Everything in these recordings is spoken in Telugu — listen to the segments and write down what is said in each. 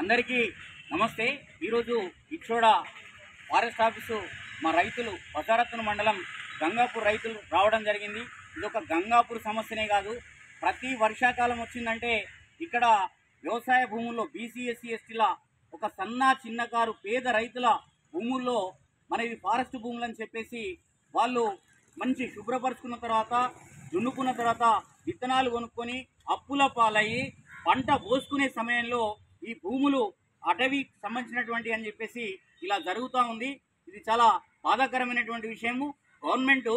అందరికీ నమస్తే। ఈరోజు ఇక్షోడ ఫారెస్ట్ ఆఫీసు మా రైతులు బసారత్న మండలం గంగాపూర్ రైతులు రావడం జరిగింది। ఇది ఒక గంగాపూర్ సమస్యనే కాదు, ప్రతి వర్షాకాలం వచ్చిందంటే ఇక్కడ వ్యవసాయ భూముల్లో బీసీ ఎస్సీ ఎస్టీల ఒక చిన్నకారు పేద రైతుల భూముల్లో మన ఇవి ఫారెస్ట్ భూములు అని చెప్పేసి వాళ్ళు మంచి శుభ్రపరుచుకున్న తర్వాత దున్నుకున్న తర్వాత విత్తనాలు కొనుక్కొని అప్పుల పాలయ్యి పంట పోసుకునే సమయంలో ఈ భూములు అటవీకి సంబంధించినటువంటి అని చెప్పేసి ఇలా జరుగుతూ ఉంది। ఇది చాలా బాధాకరమైనటువంటి విషయము। గవర్నమెంట్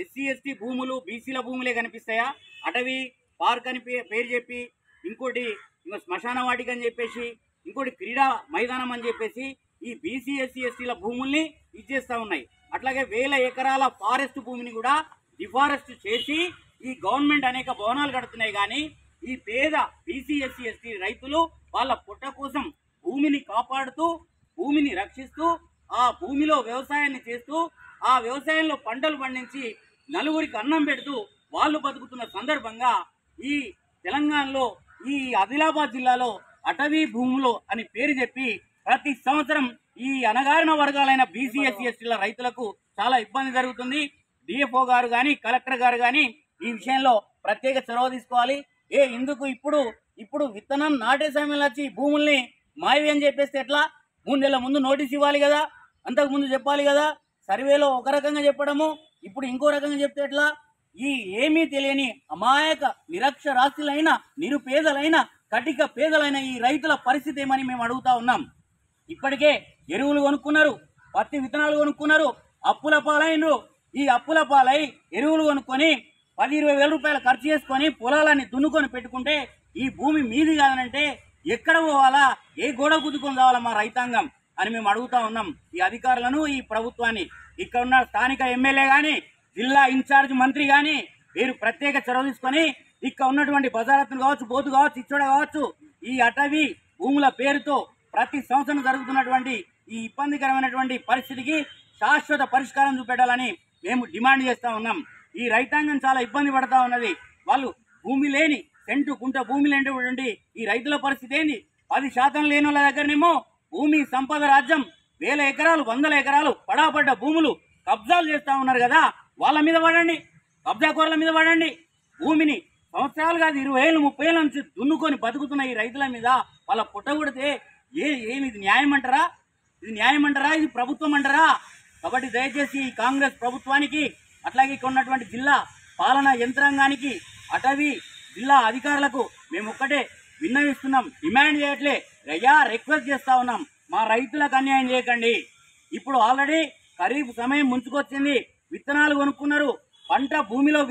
ఎస్సీ ఎస్టీ భూములు బీసీల భూములే కనిపిస్తాయా? అటవీ పార్క్ అని పేరు చెప్పి ఇంకోటి శ్మశాన వాటిక అని చెప్పేసి ఇంకోటి క్రీడా మైదానం అని చెప్పేసి ఈ బీసీ ఎస్సీ ఎస్టీల భూముల్ని ఇచ్చేస్తూ ఉన్నాయి। అట్లాగే వేల ఎకరాల ఫారెస్ట్ భూమిని కూడా డిఫారెస్ట్ చేసి ఈ గవర్నమెంట్ అనేక భవనాలు కడుతున్నాయి। కానీ ఈ పేద బీసీ ఎస్సీ ఎస్టీ రైతులు వాళ్ళ పుట్ట కోసం భూమిని కాపాడుతూ భూమిని రక్షిస్తూ ఆ భూమిలో వ్యవసాయాన్ని చేస్తూ ఆ వ్యవసాయంలో పంటలు పండించి నలుగురికి అన్నం పెడుతూ వాళ్ళు బతుకుతున్న సందర్భంగా ఈ తెలంగాణలో ఈ ఆదిలాబాద్ జిల్లాలో అటవీ భూములు అని పేరు చెప్పి ప్రతి సంవత్సరం ఈ అణగారిన వర్గాలైన బీసీ ఎస్సీ ఎస్టీల రైతులకు చాలా ఇబ్బంది జరుగుతుంది। డిఎఫ్ఓ గారు కానీ కలెక్టర్ గారు కానీ ఈ విషయంలో ప్రత్యేక చొరవ తీసుకోవాలి। ఇందుకు ఇప్పుడు విత్తనం నాటే సమయంలో వచ్చి భూముల్ని మాయవి అని చెప్పేస్తే ఎట్లా? 3 నెలల ముందు నోటీస్ ఇవ్వాలి కదా, అంతకుముందు చెప్పాలి కదా। సర్వేలో ఒక రకంగా చెప్పడము ఇప్పుడు ఇంకో రకంగా చెప్తే ఎట్లా? ఈ ఏమీ తెలియని అమాయక నిరక్షరాస్యులైన నిరుపేదలైన కటిక పేదలైన ఈ రైతుల పరిస్థితి ఏమని మేము అడుగుతా ఉన్నాం। ఇప్పటికే ఎరువులు కొనుక్కున్నారు, పత్తి విత్తనాలు కొనుక్కున్నారు, అప్పుల పాలైనరు। ఈ అప్పుల పాలై ఎరువులు కొనుక్కొని 10-20 వేల రూపాయలు ఖర్చు చేసుకొని పొలాలని దున్నుకొని పెట్టుకుంటే ఈ భూమి మీది కాదనంటే ఎక్కడ పోవాలా? ఏ గోడ కుదుకొని కావాలా మా రైతాంగం అని మేము అడుగుతా ఉన్నాం ఈ అధికారులను, ఈ ప్రభుత్వాన్ని। ఇక్కడ ఉన్న స్థానిక ఎమ్మెల్యే కానీ జిల్లా ఇన్ఛార్జ్ మంత్రి కానీ వీరు ప్రత్యేక చొరవ తీసుకొని ఇక్కడ ఉన్నటువంటి బసారత్న కావచ్చు, బోతు కావచ్చు, ఇచ్చోడ కావచ్చు, ఈ అటవీ భూముల పేరుతో ప్రతి సంవత్సరం జరుగుతున్నటువంటి ఈ ఇబ్బందికరమైనటువంటి పరిస్థితికి శాశ్వత పరిష్కారం చూపెట్టాలని మేము డిమాండ్ చేస్తూ ఉన్నాం। ఈ రైతాంగం చాలా ఇబ్బంది పడతా ఉన్నది। వాళ్ళు భూమి లేని సెంటు కుంట భూమి లేనటువంటి ఈ రైతుల పరిస్థితి ఏంది? 10% లేని వాళ్ళ దగ్గరనేమో భూమి సంపద రాజ్యం వేల ఎకరాలు 100 ఎకరాలు పడాపడ్డ భూములు కబ్జాలు చేస్తూ ఉన్నారు కదా, వాళ్ళ మీద పడండి, కబ్జాకోర్ల మీద పడండి। భూమిని సంవత్సరాలు కాదు 20 ఏళ్ళు 30 ఏళ్ళ నుంచి దున్నుకొని బతుకుతున్న ఈ రైతుల మీద వాళ్ళ పుట్టగొడితే ఏమి ఇది న్యాయం అంటారా? ఇది న్యాయం అంటారా? ఇది ప్రభుత్వం అంటారా? కాబట్టి దయచేసి ఈ కాంగ్రెస్ ప్రభుత్వానికి అట్లాగే ఉన్నటువంటి జిల్లా పాలనా యంత్రాంగానికి అటవీ జిల్లా అధికారులకు మేము ఒక్కటే విన్నవిస్తున్నాం, డిమాండ్ చేయట్లే అయ్యా, రిక్వెస్ట్ చేస్తా ఉన్నాం, మా రైతులకు అన్యాయం చేయకండి। ఇప్పుడు ఆల్రెడీ ఖరీఫ్ సమయం ముంచుకొచ్చింది, విత్తనాలు కొనుక్కున్నారు, పంట భూమిలో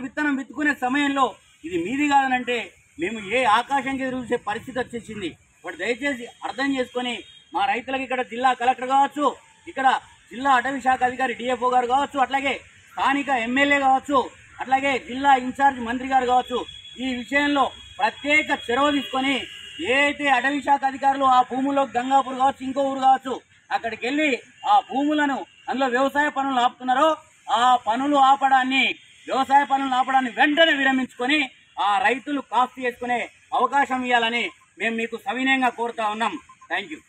విత్తనం విత్తుకునే సమయంలో ఇది మీది కాదనంటే మేము ఏ ఆకాశంకి చూసే పరిస్థితి వచ్చేసింది। ఇప్పుడు దయచేసి అర్థం చేసుకొని మా రైతులకు ఇక్కడ జిల్లా కలెక్టర్ కావచ్చు, ఇక్కడ జిల్లా అటవీ శాఖ అధికారి డిఎఫ్ఓ గారు కావచ్చు, అట్లాగే స్థానిక ఎమ్మెల్యే కావచ్చు, అట్లాగే జిల్లా ఇన్ఛార్జ్ మంత్రి గారు కావచ్చు, ఈ విషయంలో ప్రత్యేక చొరవ తీసుకొని ఏదైతే అటవీ శాఖ అధికారులు ఆ భూముల్లో గంగాపూర్ కావచ్చు, ఇంకో ఊరు కావచ్చు, అక్కడికి వెళ్ళి ఆ భూములను అందులో వ్యవసాయ పనులు ఆపుతున్నారో ఆ వ్యవసాయ పనులను ఆపడాన్ని వెంటనే విరమించుకొని ఆ రైతులు కాస్తు చేసుకునే అవకాశం ఇవ్వాలని మేము మీకు సవినయంగా కోరుతా ఉన్నాం। Thank you.